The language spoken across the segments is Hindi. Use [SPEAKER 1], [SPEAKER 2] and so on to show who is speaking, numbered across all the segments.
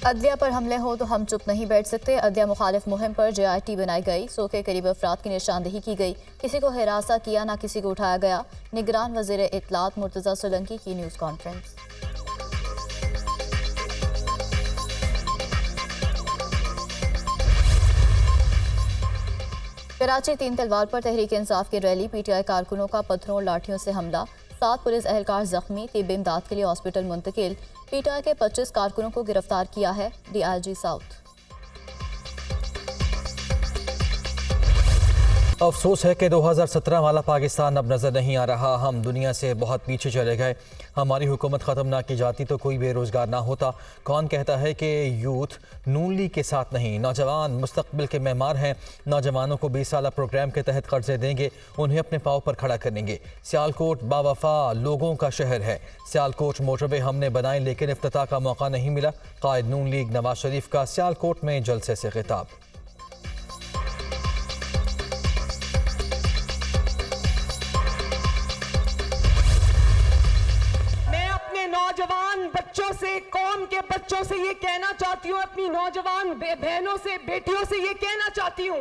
[SPEAKER 1] अदलिया पर हमले हो तो हम चुप नहीं बैठ सकते। अदलिया मुखालिफ मुहिम पर JRT बनाई गई। 100 के करीब अफराद की निशानदेही की गई। किसी को हिरासा किया ना किसी को उठाया गया। निगरान वज़ीर इत्तलात मुर्तज़ा सोलंकी की न्यूज़ कॉन्फ्रेंस। कराची 3 तलवार पर तहरीक इंसाफ की रैली। PTI कारकुनों का पत्थरों और लाठियों से हमला। 7 पुलिस एहलकार जख्मी, तिब्बी इमदाद के लिए हॉस्पिटल मुंतकिल। PTI के 25 कारकुनों को गिरफ्तार किया है DIG साउथ।
[SPEAKER 2] अफसोस है कि 2017 वाला पाकिस्तान अब नज़र नहीं आ रहा। हम दुनिया से बहुत पीछे चले गए। हमारी हुकूमत ख़त्म ना की जाती तो कोई बेरोज़गार ना होता। कौन कहता है कि यूथ नून लीग के साथ नहीं? नौजवान मुस्तकबिल के मेहमान हैं। नौजवानों को 20 साल प्रोग्राम के तहत कर्जे देंगे, उन्हें अपने पाँव पर खड़ा करेंगे। सियालकोट बावफा लोगों का शहर है। सियालकोट मोटरवे हमने बनाई लेकिन इफ्तिताह का मौका नहीं मिला। कायद नून लीग नवाज शरीफ का सियालकोट में जलसे से खिताब।
[SPEAKER 3] नौजवान बच्चों से, कौम के बच्चों से ये कहना चाहती हूँ, अपनी नौजवान बहनों से, बेटियों से ये कहना चाहती हूँ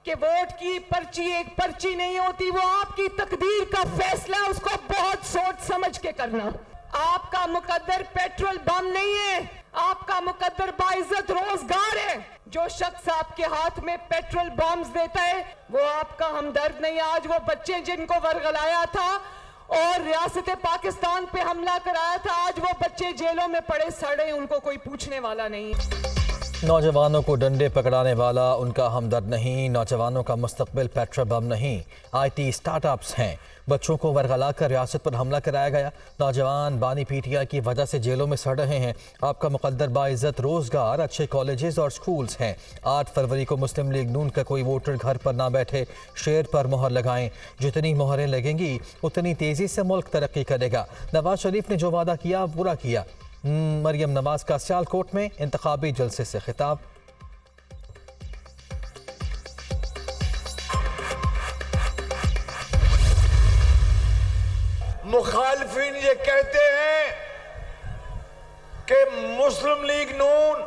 [SPEAKER 3] कि वोट की पर्ची एक पर्ची नहीं होती, वो आपकी तकदीर का फैसला, उसको बहुत सोच समझ के करना। आपका मुकद्दर पेट्रोल बम नहीं है, आपका मुकद्दर बाइज्जत रोजगार है। जो शख्स आपके हाथ में पेट्रोल बम्स देता है वो आपका हमदर्द नहीं। आज वो बच्चे जिनको वर्गलाया था और रियासत पाकिस्तान पे हमला कराया था, आज वो बच्चे जेलों में पड़े सड़े, उनको कोई पूछने वाला नहीं।
[SPEAKER 2] नौजवानों को डंडे पकड़ाने वाला उनका हमदर्द नहीं। नौजवानों का मुस्तकबिल पेट्रोल बम नहीं, IT स्टार्टअप्स हैं। बच्चों को वर्गला कर रियासत पर हमला कराया गया। नौजवान बानी PTI की वजह से जेलों में सड़ रहे हैं। आपका मुकद्दर बाइज्जत रोजगार, अच्छे कॉलेजेस और स्कूल्स हैं। 8 फरवरी को मुस्लिम लीग नून का कोई वोटर घर पर ना बैठे, शेर पर मोहर लगाएं। जितनी मोहरें लगेंगी उतनी तेजी से मुल्क तरक्की करेगा। नवाज शरीफ ने जो वादा किया पूरा किया। मरियम नवाज का सियालकोट में इंतखाबी जलसे से खिताब।
[SPEAKER 4] मुखालिफिन ये कहते हैं कि मुस्लिम लीग नून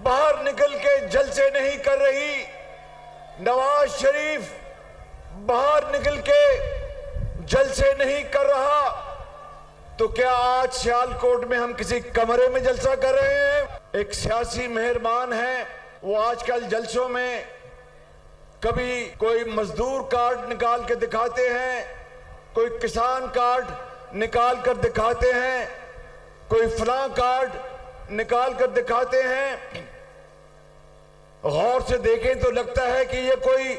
[SPEAKER 4] बाहर निकल के जलसे नहीं कर रही। नवाज शरीफ बाहर निकल के जलसे नहीं कर रहा, तो क्या आज सियालकोट में हम किसी कमरे में जलसा कर रहे हैं? एक सियासी मेहरबान है, वो आजकल जलसों में कभी कोई मजदूर कार्ड निकाल के दिखाते हैं, कोई किसान कार्ड निकाल कर दिखाते हैं, कोई फलां कार्ड निकाल कर दिखाते हैं। गौर से देखें तो लगता है कि ये कोई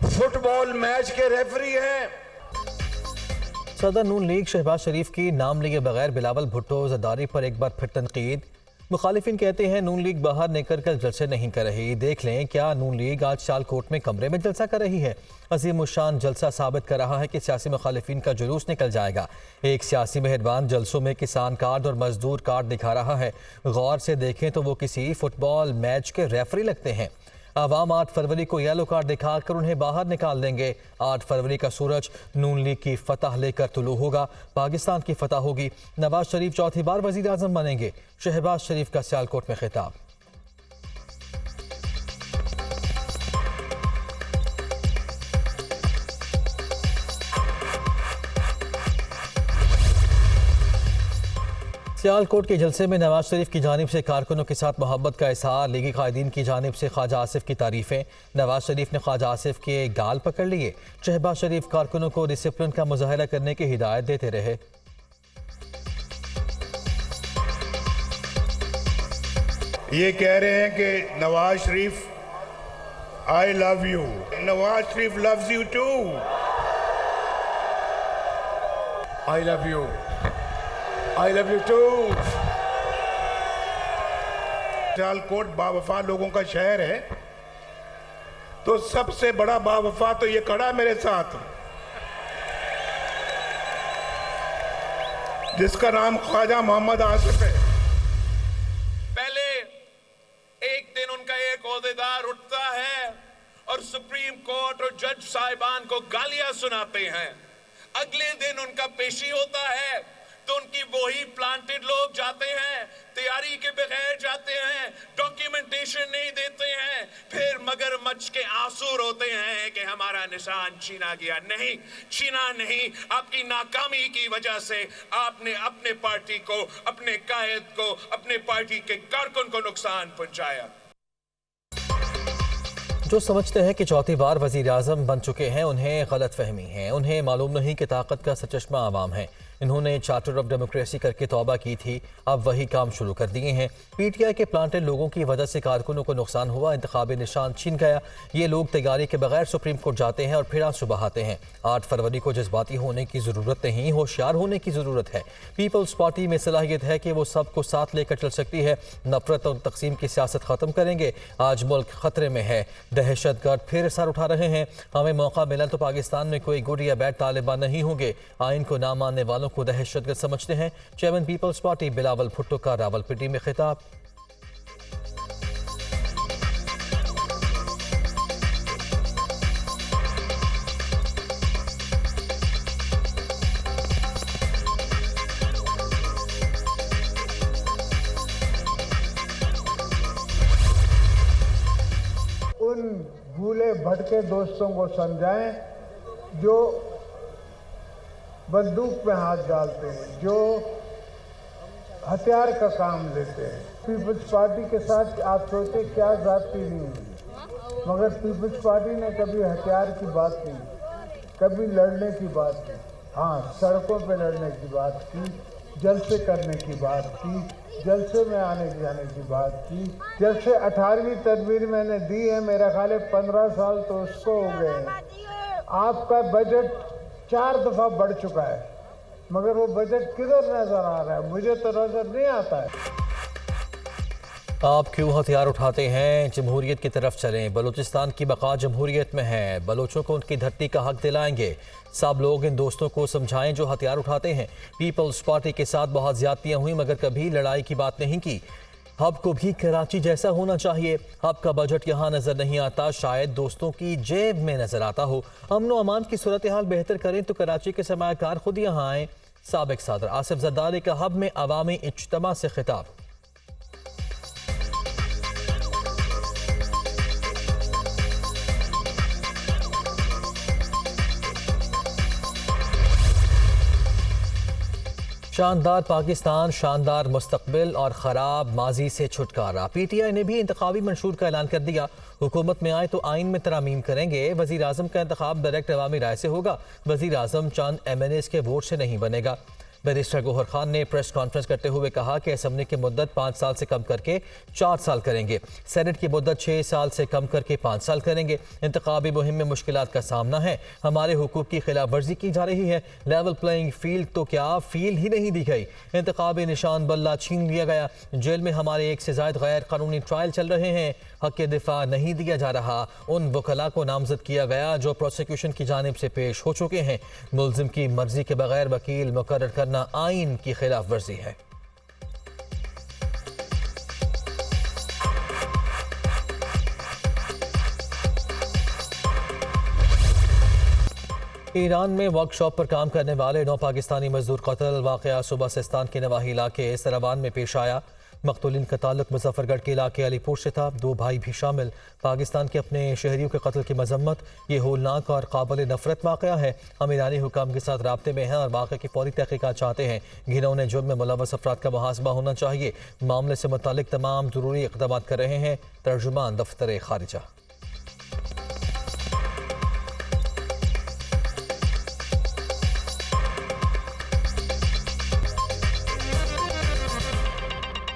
[SPEAKER 4] फुटबॉल मैच के रेफरी हैं।
[SPEAKER 2] सदर नून लीग शहबाज शरीफ की नाम लिए बगैर बिलावल भुट्टो ज़रदारी पर एक बार फिर तनकीद। मुखालिफिन कहते हैं नून लीग बाहर निकल कर जलसे नहीं कर रही। देख लें क्या नून लीग आज सियालकोट में कमरे में जलसा कर रही है। अजीम उशान जलसा साबित कर रहा है कि सियासी मुखालिफिन का जुलूस निकल जाएगा। एक सियासी मेहरबान जलसों में किसान कार्ड और मजदूर कार्ड दिखा रहा है। गौर से देखें तो वो किसी फुटबॉल मैच के रेफरी लगते हैं। आवाम 8 फरवरी को येलो कार्ड दिखाकर उन्हें बाहर निकाल देंगे। 8 फरवरी का सूरज नून लीग की फतह लेकर तुलू होगा। पाकिस्तान की फतह होगी। नवाज शरीफ चौथी बार वजीर आजम बनेंगे। शहबाज शरीफ का सियालकोट में खिताब। सियालकोट के जलसे में नवाज शरीफ की जानिब से कारकुनों के साथ मोहब्बत का इजहार। लीगी कायदीन की जानिब से ख्वाजा आसिफ की तारीफें। नवाज शरीफ ने ख्वाजा आसिफ के गाल पकड़ लिए। शहबाज शरीफ कारकुनों को डिसिप्लिन का मुजाहरा करने की हिदायत देते रहे।
[SPEAKER 5] ये कह रहे हैं कि Nawaz Sharif I love you. Nawaz Sharif loves you too.
[SPEAKER 4] I love you, I love you too.
[SPEAKER 5] Sialkot बावफा लोगों का शहर है, तो सबसे बड़ा बावफा तो ये खड़ा मेरे साथ, जिसका नाम ख्वाजा मोहम्मद आसिफ है।
[SPEAKER 6] पहले एक दिन उनका एक ओहदेदार उठता है और सुप्रीम कोर्ट और जज साहिबान को गालियां सुनाते हैं। अगले दिन उनका पेशी होता है, तो उनकी वही प्लांटेड लोग जाते हैं, तैयारी के बगैर जाते हैं, डॉक्यूमेंटेशन नहीं देते हैं, फिर मगरमच्छ के आंसू रोते हैं कि हमारा निशान छीना गया। नहीं, छीना नहीं, आपकी नाकामी की वजह से आपने अपने पार्टी को, अपने कायद को, अपने पार्टी के कारकुन को नुकसान पहुंचाया।
[SPEAKER 2] जो समझते हैं कि चौथी बार वजीर आज़म बन चुके हैं, उन्हें गलत फहमी है। उन्हें मालूम नहीं कि ताकत का सरचश्मा आवाम है। इन्होंने चार्टर ऑफ डेमोक्रेसी करके तौबा की थी, अब वही काम शुरू कर दिए हैं। पीटीआई के प्लांटेड लोगों की वजह से कारकुनों को नुकसान हुआ, इंतखाबी निशान छीन गया। ये लोग तैयारी के बगैर सुप्रीम कोर्ट जाते हैं और फिर आंसू बहाते हैं। 8 फरवरी को जज्बाती होने की ज़रूरत नहीं, होशियार होने की ज़रूरत है। पीपल्स पार्टी में सलाहियत है कि वो सबको साथ लेकर चल सकती है। नफरत और तकसीम की सियासत ख़त्म करेंगे। आज मुल्क ख़तरे में है, दहशतगर्द फिर सर उठा रहे हैं। हमें मौका मिला तो पाकिस्तान में कोई गुड या बैड तालिबान नहीं होंगे। आइन को ना मानने वालों को दहशतगर्द समझते हैं। Chairman Peoples Party Bilawal Bhutto का रावलपिंडी में खिताब।
[SPEAKER 7] उन भूले भटके दोस्तों को समझाएं जो बंदूक में हाथ डालते हैं, जो हथियार का काम लेते हैं। पीपल्स पार्टी के साथ आप सोचे क्या जाती नहीं हुई, मगर पीपल्स पार्टी ने कभी हथियार की बात नहीं, कभी लड़ने की बात नहीं। हाँ, सड़कों पे लड़ने की बात की, जलसे करने की बात की, जलसे में आने जाने की बात की। जब से 18वीं तदबीर मैंने दी है, मेरा ख्याल है 15 साल तो उसको हो गए हैं। आपका बजट 4 दफा बढ़ चुका है, मगर वो बजट किधर नजर आ रहा है? मुझे तो नजर नहीं आता है।
[SPEAKER 2] आप क्यों हथियार उठाते हैं? जमहूरियत की तरफ चलें। बलूचिस्तान की बका जमहूरियत में है। बलोचों को उनकी धरती का हक दिलाएंगे। सब लोग इन दोस्तों को समझाएं जो हथियार उठाते हैं। पीपल्स पार्टी के साथ बहुत ज्यादतियां हुई, मगर कभी लड़ाई की बात नहीं की। हब को भी कराची जैसा होना चाहिए। हब का बजट यहाँ नजर नहीं आता, शायद दोस्तों की जेब में नजर आता हो। अमन व अमान की सूरत हाल बेहतर करें तो कराची के सरमायाकार खुद यहाँ आए। साबिक सदर आसिफ जरदारी का हब में अवामी इज्तिमा से खिताब। शानदार पाकिस्तान, शानदार मुस्तकबिल और ख़राब माजी से छुटकारा। पीटीआई ने भी इंतखाबी मंशूर का ऐलान कर दिया। हुकूमत में आए तो आइन में तरामीम करेंगे। वज़ीर आज़म का इंतखाब डायरेक्ट अवामी राय से होगा। वज़ीर आज़म चंद MNAs के वोट से नहीं बनेगा। बैरिस्टर गौहर खान ने प्रेस कॉन्फ्रेंस करते हुए कहा कि असम्बली की मुद्दत 5 साल से कम करके 4 साल करेंगे। सेनेट की मुद्दत 6 साल से कम करके 5 साल करेंगे। इंतखाबी मुहिम में मुश्किलात का सामना है। हमारे हुकूक की खिलाफ वर्जी की जा रही है। लेवल प्लेइंग फील्ड तो क्या, फील ही नहीं दी गई। इंतखाबी निशान बल्ला छीन लिया गया। जेल में हमारे 1 से ज़ायद गैर कानूनी ट्रायल चल रहे हैं। हक के दिफा नहीं दिया जा रहा। उन वकला को नामजद किया गया जो प्रोसिक्यूशन की जानिब से पेश हो चुके हैं। मुल्जिम की मर्जी के बगैर वकील मुकर्रर करना आइन की खिलाफ वर्जी है। ईरान में वर्कशॉप पर काम करने वाले 9 पाकिस्तानी मजदूर कत्ल। वाक़या सुबह सिस्तान के नवाही इलाके सरवान में पेश आया। मकतूलिन का ताल्लुक मुजफ्फरगढ़ के इलाके अलीपुर से था। 2 भाई भी शामिल। पाकिस्तान के अपने शहरियों के कत्ल की मजम्मत। ये होलनाक और काबिल नफरत वाक़या है। हम ईरानी हुकाम के साथ राब्ते में हैं और वाक़े की फौरी तहकीकात चाहते हैं। घिनौने जुर्म में मुलव्वस अफराद का मुहासबा होना चाहिए। मामले से मुतालिक तमाम ज़रूरी इक़दामात कर रहे हैं। तर्जुमान दफ्तर खारिजा।